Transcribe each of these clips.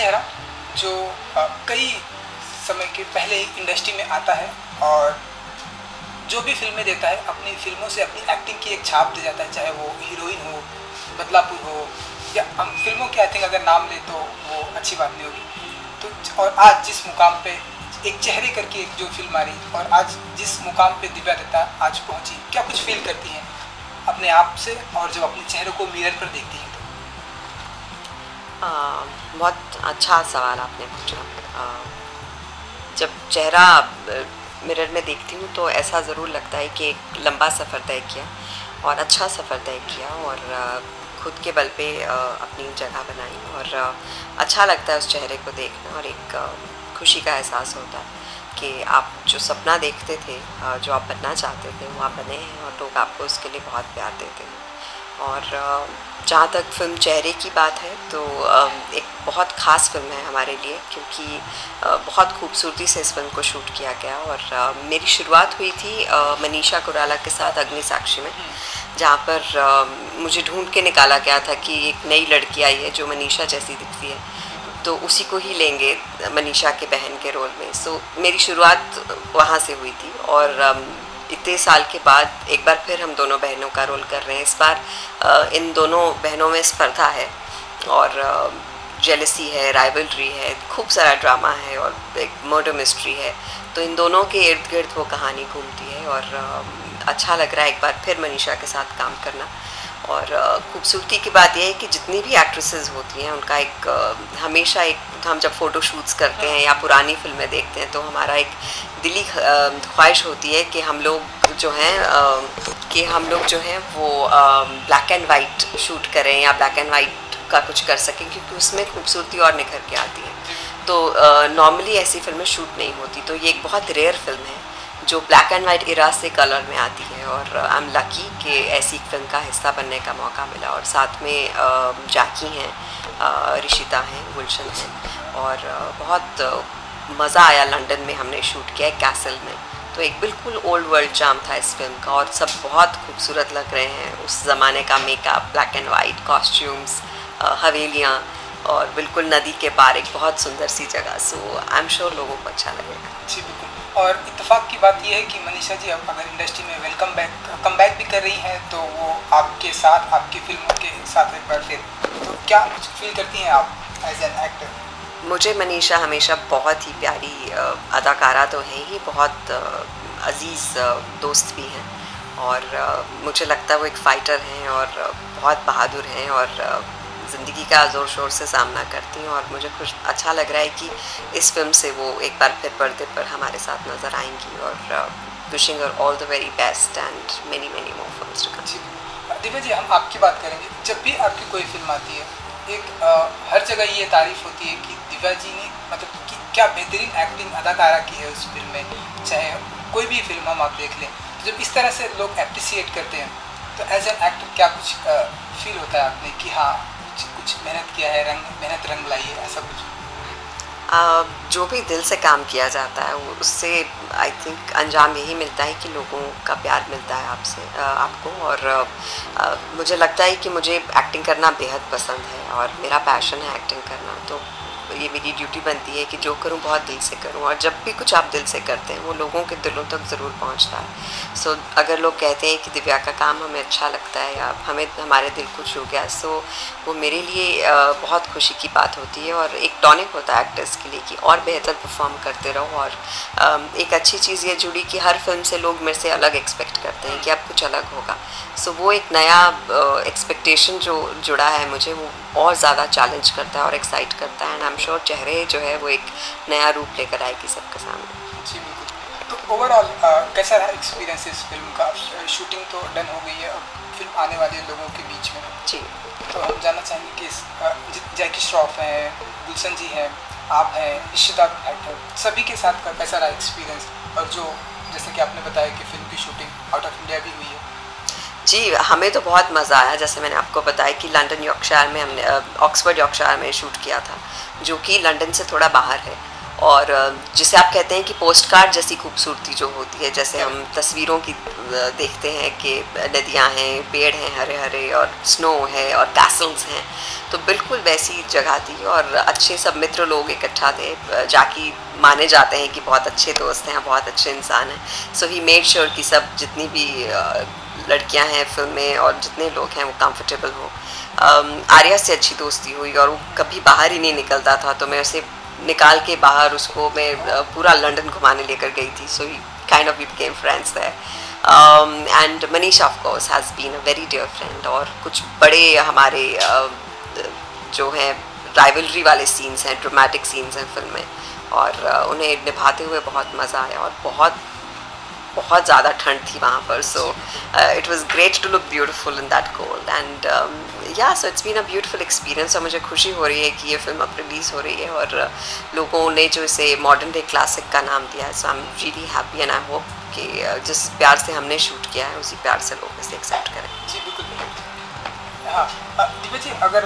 चेहरा जो कई समय के पहले ही इंडस्ट्री में आता है और जो भी फिल्में देता है अपनी फिल्मों से अपनी एक्टिंग की एक छाप दे जाता है, चाहे वो हीरोइन हो, बदलापुर हो, या हम फिल्मों के आई थिंक अगर नाम ले तो वो अच्छी बात नहीं होगी। तो और आज जिस मुकाम पे एक चेहरे करके एक जो फिल्म आ रही और आज जिस मुकाम पे दिव्या दत्ता आज पहुंची, क्या कुछ फील करती हैं अपने आप से और जब अपने चेहरे को मिरर पर देखती हैं? बहुत अच्छा सवाल आपने पूछा। जब चेहरा मिरर में देखती हूँ तो ऐसा ज़रूर लगता है कि एक लंबा सफ़र तय किया और अच्छा सफ़र तय किया और खुद के बल पे अपनी जगह बनाई और अच्छा लगता है उस चेहरे को देखना और एक खुशी का एहसास होता है कि आप जो सपना देखते थे, जो आप बनना चाहते थे, वो आप बने हैं और लोग आपको उसके लिए बहुत प्यार देते हैं। और जहाँ तक फिल्म चेहरे की बात है तो एक बहुत ख़ास फिल्म है हमारे लिए क्योंकि बहुत खूबसूरती से इस फिल्म को शूट किया गया और मेरी शुरुआत हुई थी मनीषा कुराला के साथ अग्नि साक्षी में, जहाँ पर मुझे ढूंढ के निकाला गया था कि एक नई लड़की आई है जो मनीषा जैसी दिखती है, तो उसी को ही लेंगे मनीषा के बहन के रोल में। सो मेरी शुरुआत वहाँ से हुई थी और इतने साल के बाद एक बार फिर हम दोनों बहनों का रोल कर रहे हैं। इस बार इन दोनों बहनों में स्पर्धा है और जेलसी है, राइवलरी है, खूब सारा ड्रामा है और एक मर्डर मिस्ट्री है। तो इन दोनों के इर्द गिर्द वो कहानी घूमती है और अच्छा लग रहा है एक बार फिर मनीषा के साथ काम करना। और खूबसूरती की बात यह है कि जितनी भी एक्ट्रेसेस होती हैं उनका एक हमेशा एक, हम जब फ़ोटो शूट्स करते हैं या पुरानी फिल्में देखते हैं तो हमारा एक दिली ख्वाहिश होती है कि हम लोग जो हैं वो ब्लैक एंड वाइट शूट करें या ब्लैक एंड वाइट का कुछ कर सकें क्योंकि उसमें खूबसूरती और निखर के आती है। तो नॉर्मली ऐसी फिल्में शूट नहीं होती, तो ये एक बहुत रेयर फिल्म है जो ब्लैक एंड वाइट इरा से कलर में आती है और आई एम लकी कि ऐसी फिल्म का हिस्सा बनने का मौका मिला। और साथ में जैकी हैं, ऋषिता हैं, गुलशन हैं और बहुत मज़ा आया। लंदन में हमने शूट किया है कैसल में, तो एक बिल्कुल ओल्ड वर्ल्ड चार्म था इस फिल्म का और सब बहुत खूबसूरत लग रहे हैं। उस ज़माने का makeup, black and white costumes, हवेलियाँ और बिल्कुल नदी के पार एक बहुत सुंदर सी जगह। सो आई एम श्योर लोगों को अच्छा लगेगा। जी बिल्कुल। और इत्तेफाक की बात यह है कि मनीषा जी अब अगर इंडस्ट्री में कम बैक भी कर रही हैं तो वो आपके साथ, आपकी फिल्मों के साथ एक बार फिर, तो क्या फील करती हैं आप एज एन एक्टर? मुझे मनीषा हमेशा बहुत ही प्यारी अदाकारा तो है ही, बहुत अजीज़ दोस्त भी हैं और मुझे लगता है वो एक फ़ाइटर हैं और बहुत बहादुर हैं और ज़िंदगी का ज़ोर शोर से सामना करती हैं और मुझे अच्छा लग रहा है कि इस फिल्म से वो एक बार फिर पर्दे पर हमारे साथ नज़र आएंगी और wishing her all the very best and many many more films to come. Divya ji, हम आपकी बात करेंगे। जब भी आपकी कोई फिल्म आती है एक हर जगह ये तारीफ़ होती है कि दिव्या जी ने मतलब कि क्या बेहतरीन एक्टिंग अदाकारा की है उस फिल्म में, चाहे कोई भी फिल्म हम आप देख लें। तो जब इस तरह से लोग अप्रिसिएट करते हैं तो एज एन एक्टर क्या कुछ फील होता है आपने कि हाँ कुछ मेहनत किया है, मेहनत रंग लाई है, ऐसा कुछ? जो भी दिल से काम किया जाता है वो उससे आई थिंक अंजाम यही मिलता है कि लोगों का प्यार मिलता है आपको। और मुझे लगता है कि मुझे एक्टिंग करना बेहद पसंद है और मेरा पैशन है एक्टिंग करना, तो ये मेरी ड्यूटी बनती है कि जो करूँ बहुत दिल से करूँ। और जब भी कुछ आप दिल से करते हैं वो लोगों के दिलों तक ज़रूर पहुँचता है। सो अगर लोग कहते हैं कि दिव्या का काम हमें अच्छा लगता है या हमें हमारे दिल को छू गया, सो वो मेरे लिए बहुत खुशी की बात होती है और एक टॉनिक होता है एक्टर्स के लिए कि और बेहतर परफॉर्म करते रहो। और एक अच्छी चीज़ ये जुड़ी कि हर फिल्म से लोग मेरे से अलग एक्सपेक्ट करते हैं कि अब कुछ अलग होगा। सो वो एक नया एक्सपेक्टेशन जो जुड़ा है मुझे, वो और ज़्यादा चैलेंज करता है और एक्साइट करता है एंड आई एम श्योर चेहरे जो है वो एक नया रूप लेकर आएगी सबके सामने। जी बिल्कुल। तो ओवरऑल कैसा रहा एक्सपीरियंस इस फिल्म का? शूटिंग तो डन हो गई है, अब फिल्म आने वाली है लोगों के बीच में। जी, तो हम जानना चाहेंगे कि जैकी श्रॉफ हैं, गुलशन जी हैं, आप हैं, इशिता भट्ट हैं, सभी के साथ का कैसा रहा एक्सपीरियंस? और जो जैसे कि आपने बताया कि फिल्म की शूटिंग आउट ऑफ इंडिया भी हुई है। जी, हमें तो बहुत मज़ा आया। जैसे मैंने आपको बताया कि लंदन यॉर्कशायर में हमने ऑक्सफोर्ड यॉर्कशायर में शूट किया था, जो कि लंदन से थोड़ा बाहर है और जिसे आप कहते हैं कि पोस्ट कार्ड जैसी खूबसूरती जो होती है, जैसे हम तस्वीरों की देखते हैं कि नदियाँ हैं, पेड़ हैं हरे हरे और स्नो है और कैसल्स हैं, तो बिल्कुल वैसी जगह थी और अच्छे सब मित्र लोग इकट्ठा थे। जाकी माने जाते हैं कि बहुत अच्छे दोस्त हैं, बहुत अच्छे इंसान हैं। सो ही मेड श्योर कि सब जितनी भी लड़कियां हैं फिल्म में और जितने लोग हैं वो कंफर्टेबल हो। आर्या से अच्छी दोस्ती हुई और वो कभी बाहर ही नहीं निकलता था, तो मैं उसे निकाल के बाहर उसको मैं पूरा लंदन घुमाने लेकर गई थी। So he kind of we became friends there. And Manisha of course has been a very dear friend. और कुछ बड़े हमारे जो हैं राइवलरी वाले सीन्स हैं, ड्रामेटिक सीन्स हैं फिल्म में, और उन्हें निभाते हुए बहुत मज़ा आया। और बहुत ज़्यादा ठंड थी वहाँ पर, so it was great to look beautiful in that cold. And yeah so it's been a beautiful experience. और मुझे खुशी हो रही है कि ये फिल्म अब रिलीज़ हो रही है और लोगों ने जो इसे मॉडर्न डे क्लासिक का नाम दिया है। So I am really happy and I hope कि जिस प्यार से हमने शूट किया है उसी प्यार से लोग इसे एक्सेप्ट करें। जी बिल्कुल बिल्कुल। हाँ दिव्या जी, अगर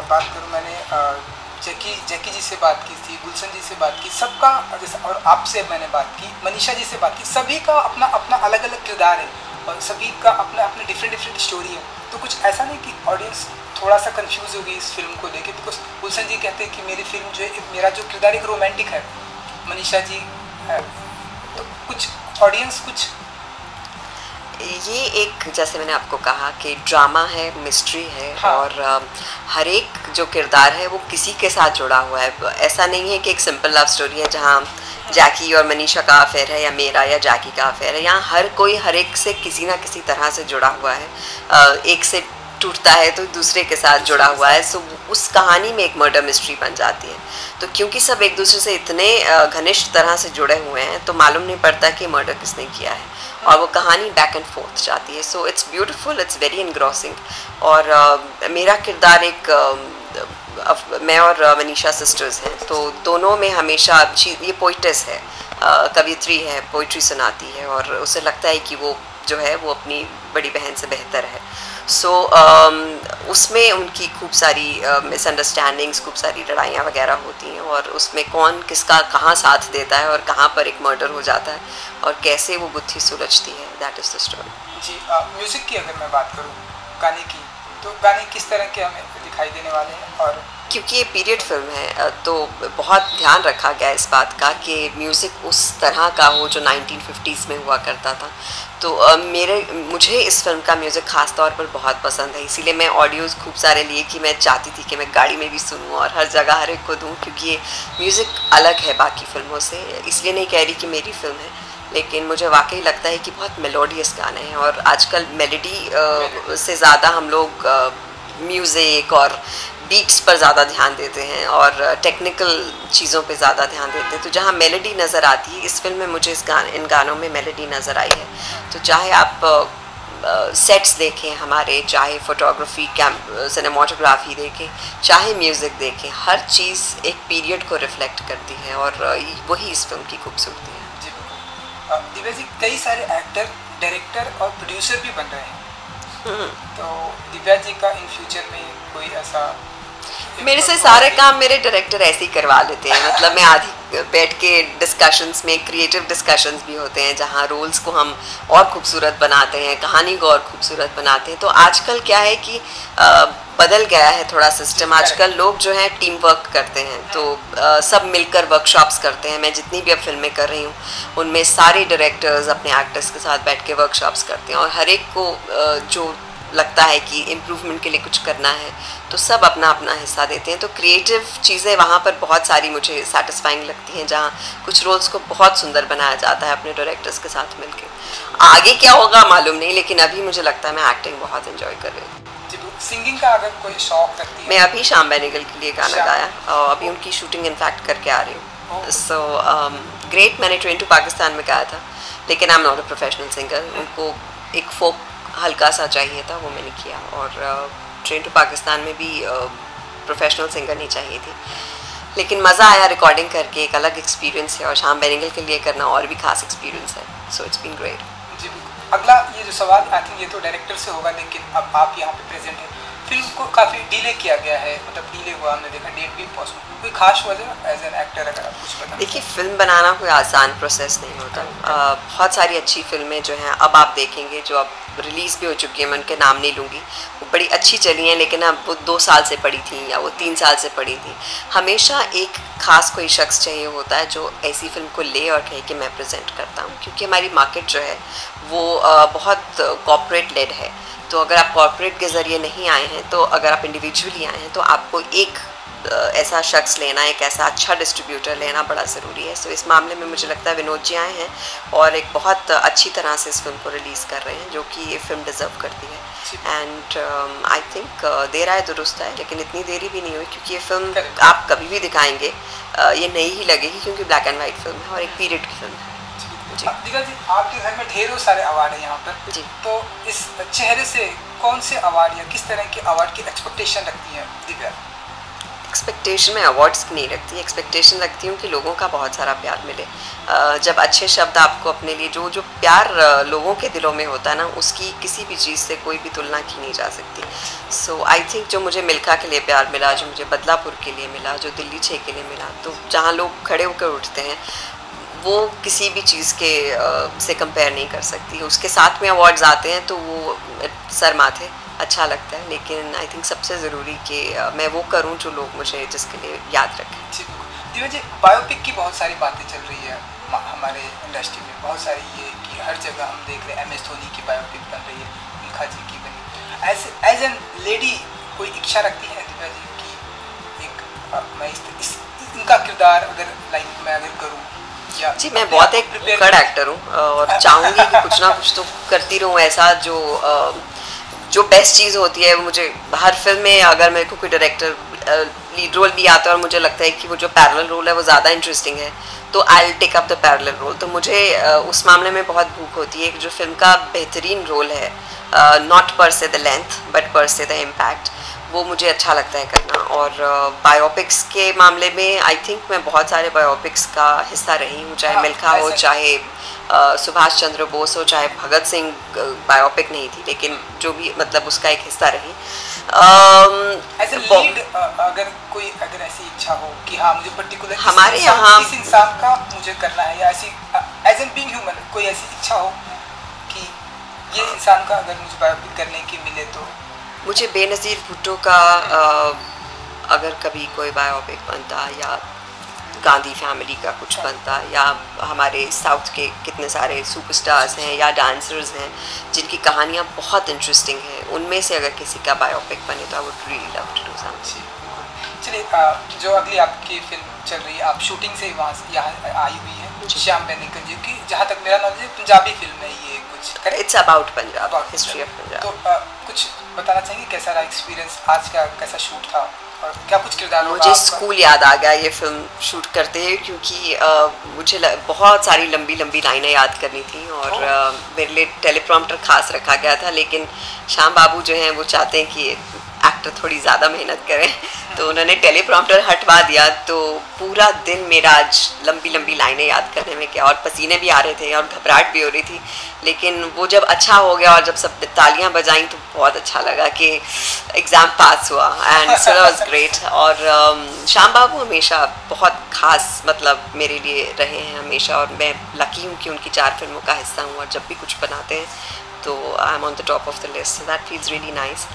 बात करूँ, मैंने जैकी जी से बात की थी, गुलशन जी से बात की, सबका जैसे, और आपसे मैंने बात की, मनीषा जी से बात की, सभी का अपना अपना अलग अलग किरदार है और सभी का अपना अपना डिफरेंट स्टोरी है। तो कुछ ऐसा नहीं कि ऑडियंस थोड़ा सा कंफ्यूज होगी इस फिल्म को लेके? बिकॉज गुलशन जी कहते हैं कि मेरी फिल्म जो है, मेरा जो किरदार एक रोमांटिक है, मनीषा जी है, तो कुछ ऑडियंस कुछ ये एक, जैसे मैंने आपको कहा कि ड्रामा है, मिस्ट्री है। हाँ। और हर एक जो किरदार है वो किसी के साथ जुड़ा हुआ है। ऐसा नहीं है कि एक सिंपल लव स्टोरी है जहाँ जैकी और मनीषा का अफेयर है या मेरा या जैकी का अफेयर है। यहाँ हर कोई हर एक से किसी ना किसी तरह से जुड़ा हुआ है। एक से टूटता है तो दूसरे के साथ जुड़ा हुआ है। सो उस कहानी में एक मर्डर मिस्ट्री बन जाती है। तो क्योंकि सब एक दूसरे से इतने घनिष्ठ तरह से जुड़े हुए हैं तो मालूम नहीं पड़ता कि मर्डर किसने किया है, और वो कहानी बैक एंड फोर्थ जाती है। So it's beautiful, it's very engrossing. और मेरा किरदार एक मैं और मनीषा सिस्टर्स हैं, तो दोनों में हमेशा ये पोइटेस है, कवियत्री है, पोइट्री सुनाती है और उसे लगता है कि वो जो है वो अपनी बड़ी बहन से बेहतर है। सो उसमें उनकी खूब सारी मिसअंडरस्टैंडिंग्स, खूब सारी लड़ाइयाँ वगैरह होती हैं और उसमें कौन किसका कहाँ साथ देता है और कहाँ पर एक मर्डर हो जाता है और कैसे वो गुत्थी सुलझती है। That is the story. Zee music की अगर मैं बात करूँ, गाने की, तो गाने किस तरह के हमें दिखाई देने वाले हैं? और क्योंकि ये पीरियड फिल्म है तो बहुत ध्यान रखा गया इस बात का कि म्यूज़िक उस तरह का हो जो 1950s में हुआ करता था। तो मुझे इस फिल्म का म्यूज़िक ख़ास तौर पर बहुत पसंद है, इसीलिए मैं ऑडियोज़ खूब सारे लिए कि मैं चाहती थी कि मैं गाड़ी में भी सुनूं और हर जगह हर एक को दूं, क्योंकि ये म्यूज़िक अलग है बाकी फ़िल्मों से। इसलिए नहीं कह रही कि मेरी फ़िल्म है, लेकिन मुझे वाकई लगता है कि बहुत मेलोडियस गाने हैं और आजकल मेलोडी से ज़्यादा हम लोग म्यूज़िक और बीट्स पर ज़्यादा ध्यान देते हैं और टेक्निकल चीज़ों पे ज़्यादा ध्यान देते हैं। तो जहाँ मेलोडी नज़र आती है इस फिल्म में मुझे इन गानों में मेलोडी नज़र आई है। तो चाहे आप सेट्स देखें हमारे, चाहे फोटोग्राफी, सिनेमाटोग्राफी देखें, चाहे म्यूज़िक देखें, हर चीज़ एक पीरियड को रिफ्लेक्ट करती है और वही इस फिल्म की खूबसूरती है। जी बिल्कुल। दिव्या जी, कई सारे एक्टर, डायरेक्टर और प्रोड्यूसर भी बन रहे हैं, तो दिव्या जी का इन फ्यूचर में कोई ऐसा? मेरे से सारे काम मेरे डायरेक्टर ऐसे ही करवा लेते हैं। मतलब मैं आधी बैठ के डिस्कशंस में, क्रिएटिव डिस्कशंस भी होते हैं जहाँ रोल्स को हम और खूबसूरत बनाते हैं, कहानी को और खूबसूरत बनाते हैं। तो आजकल क्या है कि बदल गया है थोड़ा सिस्टम। आजकल लोग जो हैं टीम वर्क करते हैं, तो सब मिलकर वर्कशॉप्स करते हैं। मैं जितनी भी अब फिल्में कर रही हूँ उनमें सारे डायरेक्टर्स अपने एक्टर्स के साथ बैठ के वर्कशॉप्स करते हैं और हर एक को जो लगता है कि इम्प्रूवमेंट के लिए कुछ करना है तो सब अपना अपना हिस्सा देते हैं। तो क्रिएटिव चीज़ें वहाँ पर बहुत सारी मुझे सेटिस्फाइंग लगती हैं, जहाँ कुछ रोल्स को बहुत सुंदर बनाया जाता है अपने डायरेक्टर्स के साथ मिलकर। आगे क्या होगा मालूम नहीं, लेकिन अभी मुझे लगता है मैं एक्टिंग बहुत एंजॉय कर रही हूँ। सिंगिंग का अगर कोई शौक रखती है? मैं अभी शाम बेनेगल के लिए गाना गाया और अभी उनकी शूटिंग इनफैक्ट करके आ रही हूँ। सो ग्रेट, मैंने ट्रेन टू पाकिस्तान में गाया था, लेकिन I am not a professional singer. उनको एक फोक हल्का सा चाहिए था, वो मैंने किया। और ट्रेन टू पाकिस्तान में भी प्रोफेशनल सिंगर नहीं चाहिए थी, लेकिन मज़ा आया रिकॉर्डिंग करके। एक अलग एक्सपीरियंस है और शाम बेनेगल के लिए करना और भी खास एक्सपीरियंस है। So it's been great. जी बिल्कुल। अगला ये जो सवाल, आई थिंक ये तो डायरेक्टर से होगा, लेकिन अब आप यहाँ पे प्रेजेंट हैं, फिल्म को काफ़ी डिले किया गया है, मतलब डिले हुआ, हमने देखा डेट भी पोस्टपोन कोई खास वजह एज एन एक्टर अगर आप कुछ बताना? देखिए, फिल्म बनाना कोई आसान प्रोसेस नहीं होता। बहुत सारी अच्छी फिल्में जो हैं अब आप देखेंगे, जो अब रिलीज़ भी हो चुकी हैं, मैं उनके नाम नहीं लूँगी, वो बड़ी अच्छी चली हैं, लेकिन अब वो 2 साल से पड़ी थी या वो 3 साल से पड़ी थी। हमेशा एक ख़ास कोई शख्स चाहिए होता है जो ऐसी फिल्म को ले और कहे कि मैं प्रेजेंट करता हूँ, क्योंकि हमारी मार्केट जो है वो बहुत कॉर्पोरेट लेड है। तो अगर आप कॉर्पोरेट के ज़रिए नहीं आए हैं, तो अगर आप इंडिविजुअली आए हैं, तो आपको एक ऐसा शख्स लेना, एक ऐसा अच्छा डिस्ट्रीब्यूटर लेना बड़ा ज़रूरी है। सो इस मामले में मुझे लगता है विनोद जी आए हैं और एक बहुत अच्छी तरह से इस फिल्म को रिलीज़ कर रहे हैं, जो कि ये फिल्म डिज़र्व करती है। एंड आई थिंक देर आए दुरुस्त है, लेकिन इतनी देरी भी नहीं हुई, क्योंकि ये फिल्म आप कभी भी दिखाएंगे ये नई ही लगेगी, क्योंकि ब्लैक एंड वाइट फिल्म है और एक पीरियड की फिल्म है। दिव्या जी, आपके घर में ढेरों सारे अवार्ड हैं यहाँ पर जी। तो इस चेहरे से कौन से अवार्ड या किस तरह के अवार्ड की एक्सपेक्टेशन रखती हैं दिव्या? एक्सपेक्टेशन में अवार्ड्स की नहीं रखती, एक्सपेक्टेशन रखती हूँ कि लोगों का बहुत सारा प्यार मिले। जब अच्छे शब्द आपको अपने लिए, जो प्यार लोगों के दिलों में होता है ना, उसकी किसी भी चीज़ से कोई भी तुलना की नहीं जा सकती। सो आई थिंक जो मुझे मिल्खा के लिए प्यार मिला, जो मुझे बदलापुर के लिए मिला, जो दिल्ली 6 के लिए मिला, तो जहाँ लोग खड़े होकर उठते हैं, वो किसी भी चीज़ के से कंपेयर नहीं कर सकती। उसके साथ में अवार्ड्स आते हैं तो वो सर माथे अच्छा लगता है, लेकिन आई थिंक सबसे ज़रूरी कि मैं वो करूं जो लोग मुझे जिसके लिए याद रखें। जी बिल्कुल। दिव्या जी, बायोपिक की बहुत सारी बातें चल रही है हमारे इंडस्ट्री में, बहुत सारी ये कि हर जगह हम देख रहे हैं MS धोनी की बायोपिक बन रही है, मिल्खा जी की बनी। एज एन लेडी कोई इच्छा रखती है दिव्या जी कि एक मैं इनका किरदार अगर लाइफ में अगर करूँ? जी, मैं बहुत एक कड़ एक्टर हूँ और चाहूँगी कि कुछ ना कुछ तो करती रहूँ ऐसा जो बेस्ट चीज़ होती है। मुझे हर फिल्म में अगर मेरे को कोई डायरेक्टर लीड रोल भी आता है और मुझे लगता है कि वो जो पैरेलल रोल है वो ज़्यादा इंटरेस्टिंग है, तो I will take up the parallel role. तो मुझे उस मामले में बहुत भूख होती है कि जो फिल्म का बेहतरीन रोल है, नॉट पर से द लेंथ बट पर से द इम्पैक्ट, वो मुझे अच्छा लगता है करना। और बायोपिक्स के मामले में आई थिंक मैं बहुत सारे बायोपिक्स का हिस्सा रही हूँ, चाहे मिल्खा हो, चाहे सुभाष चंद्र बोस हो, चाहे भगत सिंह बायोपिक नहीं थी, लेकिन जो भी मतलब उसका एक हिस्सा रही। एज ए लीड अगर ऐसी इच्छा हो कि हाँ मुझे पर्टिकुलर हमारे यहाँ इस इंसान का मुझे करना है, या ऐसी एज एन बीइंग ह्यूमन कोई ऐसी इच्छा हो कि ये इंसान का अगर मुझे बायोपिक करने की मिले तो? मुझे बेनज़ीर भुट्टो का अगर कभी कोई बायोपिक बनता, या गांधी फैमिली का कुछ बनता, या हमारे साउथ के कितने सारे सुपरस्टार्स हैं या डांसर्स हैं जिनकी कहानियाँ बहुत इंटरेस्टिंग हैं, उनमें से अगर किसी का बायोपिक बने तो I would really love to do something. चलिए, जो अगली आपकी फिल्म चल रही है, आप शूटिंग से यहाँ आई हुई है, श्याम बेनेगल जी की, जहाँ तक मेरा नॉलेज है पंजाबी फिल्म है ये कुछ। It's about Punjab, history of Punjab. तो कुछ बताना चाहेंगे कैसा रहा एक्सपीरियंस, आज का कैसा शूट था और क्या कुछ किरदार? मुझे स्कूल याद आ गया ये फिल्म शूट करते हैं, क्योंकि मुझे बहुत सारी लंबी लंबी लाइनें याद करनी थी और मेरे लिए टेलीप्रॉम्प्टर खास रखा गया था, लेकिन श्याम बाबू जो हैं वो चाहते हैं कि एक्टर थोड़ी ज़्यादा मेहनत करें, तो उन्होंने टेलीप्रॉम्प्टर हटवा दिया। तो पूरा दिन मेरा आज लंबी लंबी लाइनें याद करने में क्या, और पसीने भी आ रहे थे और घबराहट भी हो रही थी, लेकिन वो जब अच्छा हो गया और जब सब तालियां बजाईं तो बहुत अच्छा लगा कि एग्ज़ाम पास हुआ, and so that was great. और श्याम बाबू हमेशा बहुत ख़ास मतलब मेरे लिए रहे हैं हमेशा, और मैं लकी हूँ कि उनकी 4 फिल्मों का हिस्सा हूँ, और जब भी कुछ बनाते हैं तो I am on the top of the list, that feels really nice.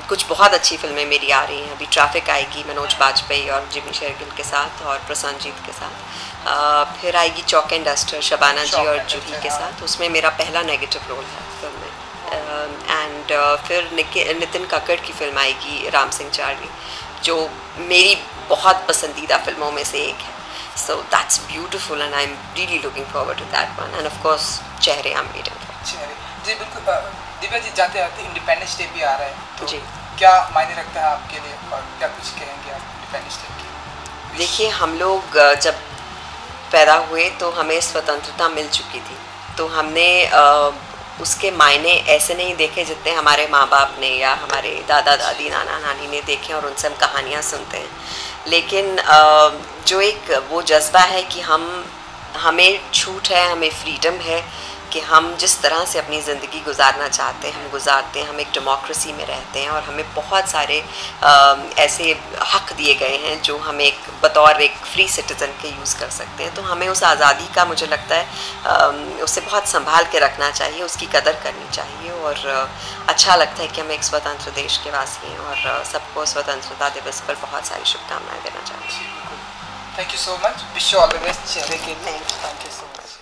कुछ बहुत अच्छी फिल्में मेरी आ रही हैं, अभी ट्रैफिक आएगी मनोज बाजपेयी और जिमी शेरगिल के साथ और प्रसन्नजीत के साथ, फिर आएगी चौक एंड डस्टर शबाना जी और जूही के साथ, उसमें मेरा पहला नेगेटिव रोल है फिल्म में। एंड फिर नितिन कक्कड़ की फिल्म आएगी राम सिंह चारली, जो मेरी बहुत पसंदीदा फिल्मों में से एक है। So that's beautiful and I'm really looking forward to that one, and of course चेहरे I'm waiting for। चेहरे जी बिल्कुल। दिव्या जी, जाते जाते इंडिपेंडेंस डे भी आ रहा है, तो जी क्या मायने रखता है आपके लिए और क्या कुछ कहेंगे आप इंडिपेंडेंस डे की? देखिए, हम लोग जब पैदा हुए तो हमें स्वतंत्रता मिल चुकी थी, तो हमने उसके मायने ऐसे नहीं देखे जितने हमारे माँ बाप ने या हमारे दादा दादी नाना नानी ने देखे, और उनसे हम कहानियाँ सुनते हैं। लेकिन जो एक वो जज्बा है कि हमें छूट है, हमें फ्रीडम है कि हम जिस तरह से अपनी ज़िंदगी गुजारना चाहते हैं हम गुजारते हैं। हम एक डेमोक्रेसी में रहते हैं और हमें बहुत सारे ऐसे हक़ दिए गए हैं जो हम एक बतौर एक फ्री सिटीज़न के यूज़ कर सकते हैं। तो हमें उस आज़ादी का मुझे लगता है उसे बहुत संभाल के रखना चाहिए, उसकी कदर करनी चाहिए। और अच्छा लगता है कि हम एक स्वतंत्र देश के वासी हैं और सबको स्वतंत्रता दिवस पर बहुत सारी शुभकामनाएँ देना चाहते हैं। Thank you so much, wish you all the best चेहरे के लिए। Thank you so much.